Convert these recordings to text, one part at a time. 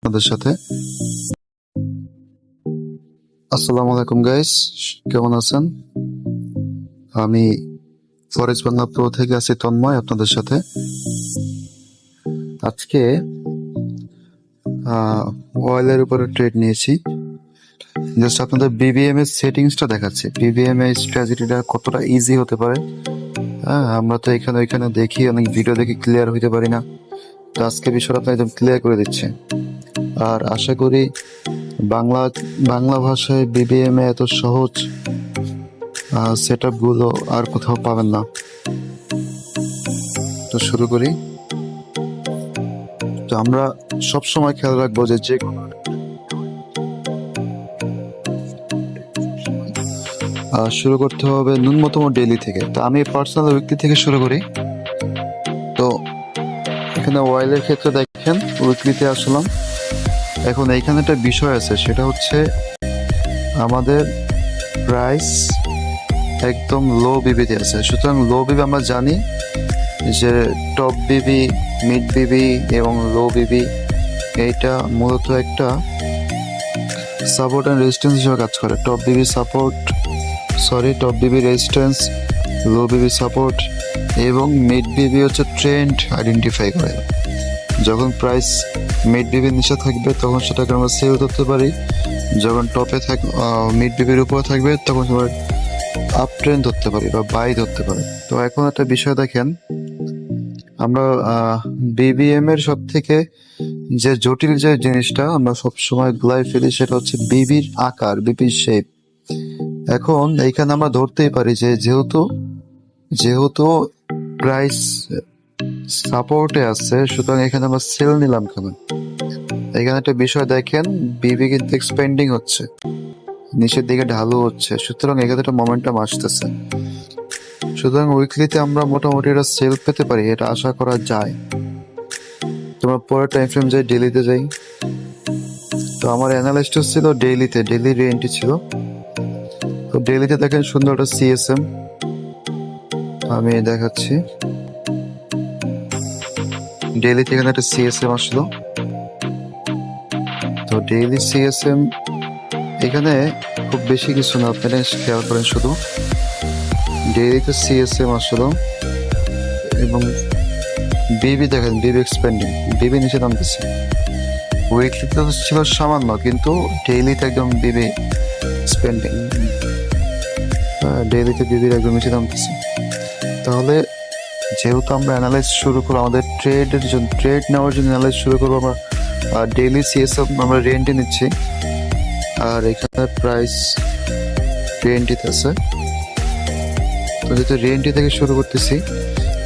আপনাদের সাথে। আসসালামু আলাইকুম গাইস, কেমন আছেন? আমি ফরেক্স বাংলা প্রো থেকে আছি তন্ময় আপনাদের সাথে। আজকে অয়েলের উপরে ট্রেড নিয়েছি। জাস্ট আপনাদের বিবিএম এর সেটিংসটা দেখাচ্ছি, বিবিএম এর স্ট্র্যাটেজিটা কতটা ইজি হতে পারে। হ্যাঁ, আমরা তো এখানে ওইখানে দেখি, অনেক ভিডিও দেখি, ক্লিয়ার হইতে পারি না। তো আজকে বিষয়টা আপনি একদম ক্লিয়ার করে দিচ্ছে। আর আশা করি বাংলা ভাষায় বিবিএম এ এত সহজ সেট আপ গুলো আর কোথাও পাবেন না। তো শুরু করি। তো আমরা সব সময় খেয়াল রাখবো যে শুরু করতে হবে ন্যূনতম ডেইলি থেকে। তো আমি পার্সোনাল উইকলি থেকে শুরু করি। তো এখানে ওয়াইলের ক্ষেত্রে দেখেন উইকলিতে আসলাম। এখন এইখানে একটা বিষয় আছে, সেটা হচ্ছে আমাদের প্রাইস একদম লো বিবিতে আছে। সুতরাং লো বিবি আমরা জানি যে টপ বিবি, মিড বিবি এবং লো বিবি এইটা মূলত একটা সাপোর্ট অ্যান্ড রেজিস্ট্যান্স হিসেবে কাজ করে। টপ বিবি রেজিস্ট্যান্স, লো বিবি সাপোর্ট এবং মিড বিবি হচ্ছে ট্রেন্ড আইডেন্টিফাই করে। যখন প্রাইস মিড বিবির নিচে থাকবে তখন সেটাকে আমরা সেল করতে পারি, যখন মিড বিবির উপরে থাকবে তখন আমরা আপ ট্রেন্ড ধরতে পারি বা বাই ধরতে পারি। তো এখন একটা বিষয় দেখেন, আমরা বিবিএম এর সব থেকে যে জটিল যে জিনিসটা আমরা সবসময় গুলাই ফেলি, সেটা হচ্ছে বিবির আকার, বিবির শেপ। এখন এইখানে আমরা ধরতেই পারি যে যেহেতু প্রাইস সাপোর্টে আছে, সুতরাং এখানে আমরা সেল নিলাম কেন। এখানে একটা বিষয় দেখেন, বিবি কিন্তু এক্সপেন্ডিং হচ্ছে, নিচের দিকে ঢালু হচ্ছে, সুতরাং এখানে একটা মোমেন্টাম আসতেছে। সুতরাং উইকলিতে আমরা মোটামুটি এটা সেল পেতে পারি, এটা আশা করা যায়। তোমার পরের টাইম ফ্রেম যাই, ডেইলিতে যাই। তো আমার অ্যানালাইসিস ছিল ডেইলিতে, ডেইলি রেন্টই ছিল। তো ডেইলিতে দেখেন সুন্দর একটা সিএসএম আমি দেখাচ্ছি। ডেইলিতে এখানে একটা সিএসএম আসলো। তো ডেইলি সিএসএম এখানে খুব বেশি কিছু না, আপনারা খেয়াল করেন শুধু ডেইলিতে সিএসএম আসলো এবং বিবি দেখেন, বিবি এক্সপেন্ডিং, বিবি নিচে নামতেছে। উইকলিতে ছিল সামান্য, কিন্তু ডেইলিতে একদম বিবি স্পেন্ডিং, ডেইলিতে বিবির একদম নিচে নামতেছে। তাহলে যেহেতু আমরা অ্যানালাইজ শুরু করবো, আমাদের ট্রেড নেওয়ার জন্য অ্যানালাইজ শুরু করবো আমরা ডেইলি সিএসএম আমরা রেন্টে নিচ্ছি। আর এখানে প্রাইস রেন্টিতে আছে। তো যেহেতু রেন্টি থেকে শুরু করতেছি,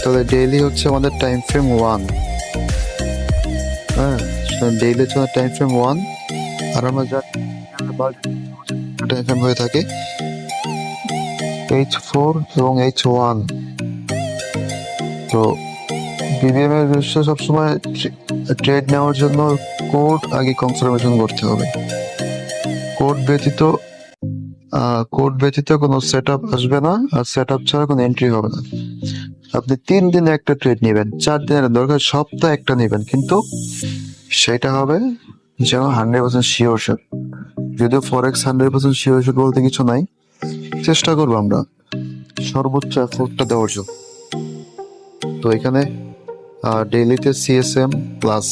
তাহলে ডেইলি হচ্ছে আমাদের টাইম ফ্রেম 1। হ্যাঁ, ডেইলি হচ্ছে আমাদের টাইম ফ্রেম 1। আর আমরা জানি টাইম ফ্রেম হয়ে থাকে H4 এবং H1। তো বিবিএম এর দৃশ্য সবসময় ট্রেড নেওয়ার জন্য কোড আগে কনফার্মেশন করতে হবে। কোড ব্যতীত কোনো সেট আপ আসবে না, আর সেট আপ ছাড়া কোনো এন্ট্রি হবে না। আপনি 3 দিনে একটা ট্রেড নেবেন, 4 দিনের দরকার সপ্তাহে একটা নেবেন, কিন্তু সেটা হবে যেন 100% শিওর শট। যদিও ফরেক্স 100% শিওর শট বলতে কিছু নাই, চেষ্টা করবো আমরা সর্বোচ্চ এফোর্টটা দেওয়ার জন্য। তো এখানে ডেইলিতে সিএসএম প্লাস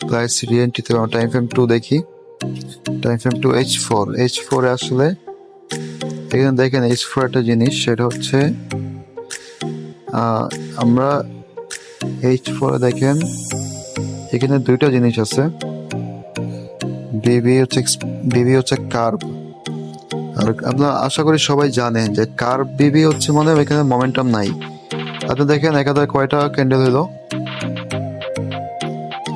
প্রাইস রিএন্ট্রিতে টাইম ফ্রেম 2 দেখি। টাইম ফ্রেম 2 H4 আসলে এখানে দেখেন H4 একটা জিনিস, সেটা হচ্ছে আমরা H4 দেখেন এখানে দুইটা জিনিস আছে। বিবি হচ্ছে কার্ভ, আর আপনারা আশা করি সবাই জানেন যে কার্ভ বিবি হচ্ছে মানে এখানে মোমেন্টাম নাই। আপনি দেখেন একাধারে কয়টা ক্যান্ডেল হলো,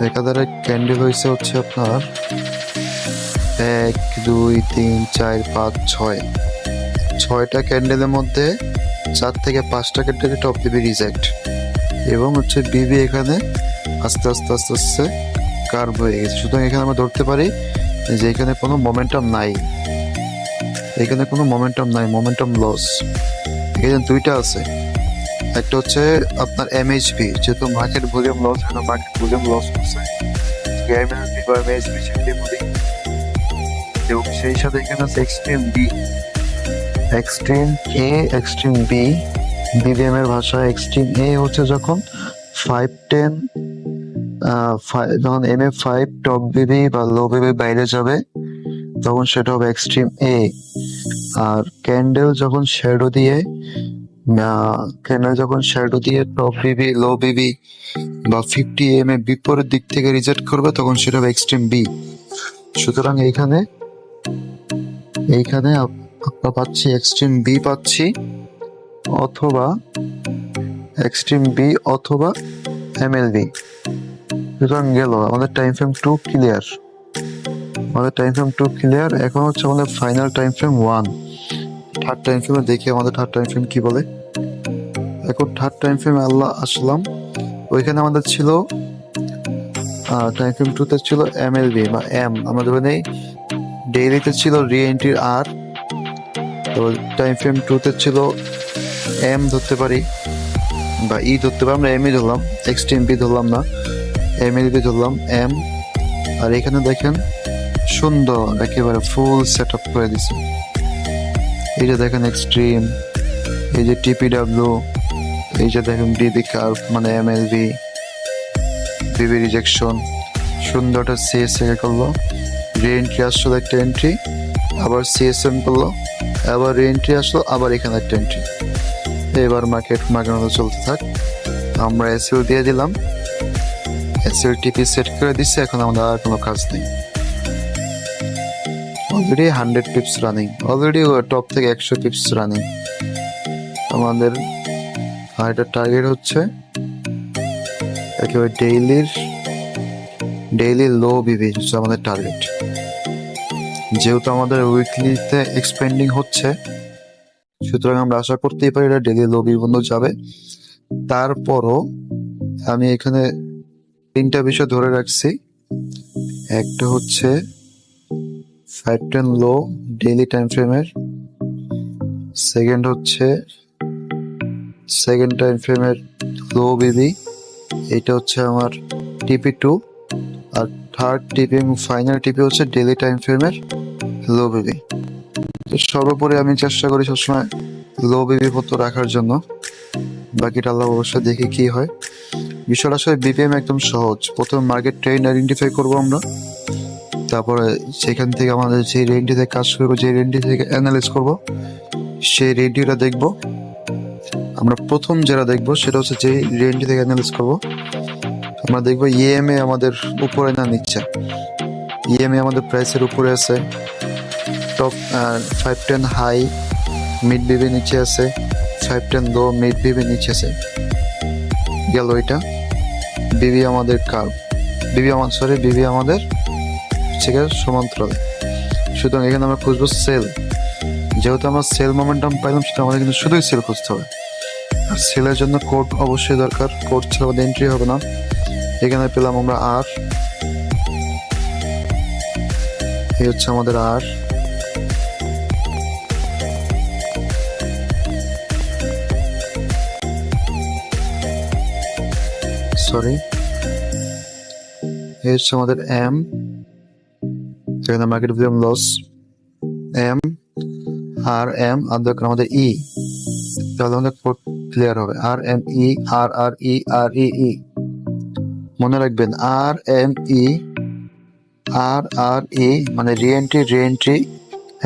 একাধারে ক্যান্ডেল হয়েছে হচ্ছে আপনার 1 2 3 4 5 6টা ক্যান্ডেলের মধ্যে 4 থেকে 5টা ক্যান্ডেল টপ বিবি রিজেক্ট, এবং হচ্ছে বিবি এখানে আস্তে আস্তে কার্ভ হয়ে গেছে। সুতরাং এখানে আমরা ধরতে পারি যে এখানে কোনো মোমেন্টাম নাই, মোমেন্টাম লস। এখানে দুইটা আছে, একটা হচ্ছে আপনার এমএইচবি, যেহেতু মার্কেট ভলিউম লস করছে, এমএলবি বা এমএসবি সেটাই বলি। এবং সেই সাথে এখানে আছে এক্সট্রিম বি, এক্সট্রিম এ, এক্সট্রিম বি। বিবিএম এর ভাষা এক্সট্রিম এ হচ্ছে যখন 510 যখন MA5 টপ বিবি বা লো বিবি বাইরে যাবে তখন সেটা হবে এক্সট্রিম এ। আর ক্যান্ডেল যখন শ্যাডো দিয়ে টপ বিবি লো বিবি বা 50 এর বিপরীত দিক থেকে রিজেক্ট করবে তখন সেটা হবে এক্সট্রিম বি। সুতরাং এইখানে আমরা পাচ্ছি এক্সট্রিম বি পাচ্ছি, অথবা এক্সট্রিম বি অথবা এমএলবি। সুতরাং গেল আমাদের টাইম ফ্রেম 2 ক্লিয়ার। এখন হচ্ছে আমাদের final time frame 1। Third time ফ্রেমে দেখি আমাদের থার্ড টাইম ফ্রেম কি বলে। এখন থার্ড টাইম ফ্রেমে আসলাম, ওইখানে আমাদের ছিল টাইম ফ্রেম 2 তে ছিল এমএলবি বা এম। আমাদের ওখানে ডেইলিতে ছিল রি এন্ট্রির আর। তো টাইম ফ্রেম 2 তে ছিল এম ধরতে পারি বা ই ধরতে পারি, আমরা এমই ধরলাম, এক্সট্রিম বি ধরলাম না, এমএলবি ধরলাম এম। আর এখানে দেখেন সুন্দর একেবারে ফুল সেট আপ করে দিছে। এই যে দেখেন এক্সট্রিম, এই যে টিপিডাব্লিউ, এই যে দেখেন বিবি কার্ভ মানে এমএলবি, বিবি রিজেকশন, সুন্দর একটা সিএসএ করলো, রি এন্ট্রি আসলো একটা এন্ট্রি, আবার সিএসএম করলো, আবার রি এন্ট্রি আসলো, আবার এখানে একটা এন্ট্রি। এবার মার্কেট মতো চলতে থাক। আমরা এসএল দিয়ে দিলাম, এসএল টিপি সেট করে দিচ্ছে। এখন আমাদের আর কোনো কাজ নেই। Already 100 pips running, already top থেকে 100 পিপস রানিং আমাদের। আর এটা টার্গেট হচ্ছে একেবারে ডেইলি লো বিবি হচ্ছে আমাদের টার্গেট। যেহেতু আমাদের উইকলিতে এক্সপেন্ডিং হচ্ছে, সুতরাং আমরা আশা করতেই পারি এটা ডেইলি লো বিবি পর্যন্ত যাবে। তারপরও আমি এখানে 3টা বিষয় ধরে রাখছি। একটা হচ্ছে 510 লো ডেইলি টাইম ফ্রেমের, সেকেন্ড হচ্ছে সেকেন্ড টাইম ফ্রেমের লো বিবি, এটা হচ্ছে আমার টিপি2। আর থার্ড টিপি এবং ফাইনাল টিপি হচ্ছে ডেইলি টাইম ফ্রেমের লো বিবি। তো সর্বোপরি আমি চেষ্টা করি সবসময় লো বিবি পত্র রাখার জন্য, বাকিটা আল্লাহ অবশ্যই দেখি কি হয়। বিষয়টা আসলে বিপিএম একদম সহজ। প্রথমে মার্কেট ট্রেন্ড আইডেন্টিফাই করবো আমরা, তারপরে সেখান থেকে আমাদের যে রেঞ্জটি থেকে কাজ করবো, যে রেঞ্জটি থেকে অ্যানালাইজ করবো, সেই রেঞ্জটা দেখবো। আমরা প্রথম যেটা দেখবো সেটা হচ্ছে যে রেঞ্জটি থেকে অ্যানালাইজ করবো, আমরা দেখবো ইএমএ আমাদের উপরে না নিচ্ছে। ইএমএ আমাদের প্রাইসের উপরে আছে, টপ 510 হাই, মিড বিবি নিচে আছে, 510 লো, মিড বিবি নিচে আছে। গেল এটা বিবি আমাদের কার্ভ, বিবি আমাদের সমান্তরালে। সুতরাং এখানে আমরা খুঁজবো সেল। যেহেতু আমরা সেল মোমেন্টাম পাইলাম, সেটা আমাদের কিন্তু শুধুই সেল খুঁজতে হবে। আর সেলের জন্য কোড অবশ্যই দরকার, কোড ছাড়া আমাদের এন্ট্রি হবে না। এখানে পেলাম আমরা আর, এই হচ্ছে আমাদের আর। এই হচ্ছে আমাদের এম, এখানে মার্কেট ভলিউম লস এম, আর এম, আর দরকার আমাদের ই। তাহলে আমাদের কোড ক্লিয়ার হবে, আর এম ই, আর আর ই, আর ই ই। মনে রাখবেন আর এম ই, আর আর ই মানে রিএন্ট্রি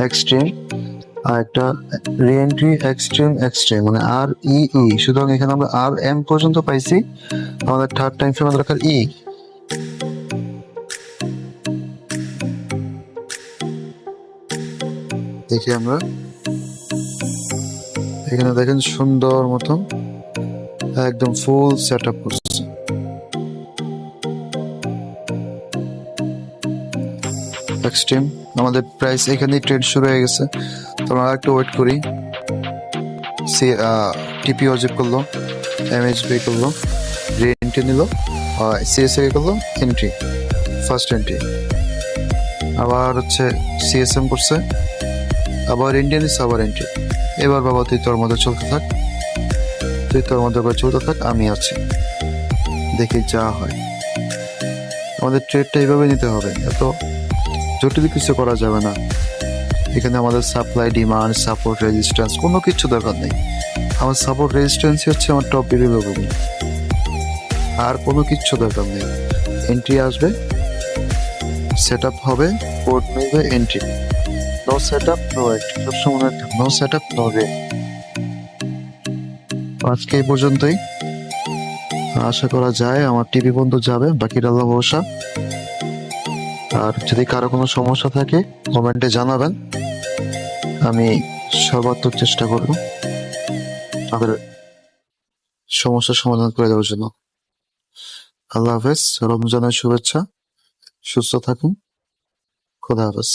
এক্সট্রিম, আর একটা রিএন্ট্রি এক্সট্রিম মানে আর ই ই। সুতরাং এখানে আমরা আর এম পর্যন্ত পাইছি, আমাদের থার্ড টাইম ফ্রেম দরকার ই। দেখি আমরা এখানে দেখেন সুন্দর মতন একদম ফুল সেট আপ করছে। এক্সট্রিম আমাদের প্রাইস এখানেই ট্রেড শুরু হয়ে গেছে। তো আমরা একটু ওয়েট করি। টিপি অজেব করলো, এমএইচবি করলো, রিএন্ট্রি নিল, সিএসএ করলো এন্ট্রি, ফার্স্ট এন্ট্রি। আবার হচ্ছে সিএসএম করছে, আবার ইন্ডিয়ান আবার এন্ট্রি। এবার বাবা তুই তোর মধ্যে চলতে থাক, আমি আছি, দেখি যা হয়। আমাদের ট্রেডটা এইভাবে নিতে হবে, এত জটিল কিছু করা যাবে না। এখানে আমাদের সাপ্লাই, ডিমান্ড, সাপোর্ট, রেজিস্ট্যান্স কোনো কিছু দরকার নেই। আমার সাপোর্ট রেজিস্ট্যান্সই হচ্ছে আমার টপ ভিডিও লেভেল, আর কোনো কিচ্ছু দরকার নেই। এন্ট্রি আসবে, সেট আপ হবে, কোড মিলবে, entry. No set up no entry, সবসময় মনে রাখতে, নো সেট আপ নো রে। আজকে এই পর্যন্তই। আশা করা যায় আমার টিভি বন্ধ যাবে, বাকিটা আল্লাহ ভরসা। আর যদি কারো কোনো সমস্যা থাকে কমেন্টে জানাবেন, আমি সর্বাত্মক চেষ্টা করব তাদের সমস্যার সমাধান করে দেওয়ার জন্য। আল্লাহ হাফেজ, রমজানের শুভেচ্ছা, সুস্থ থাকুন, খোদা হাফেজ।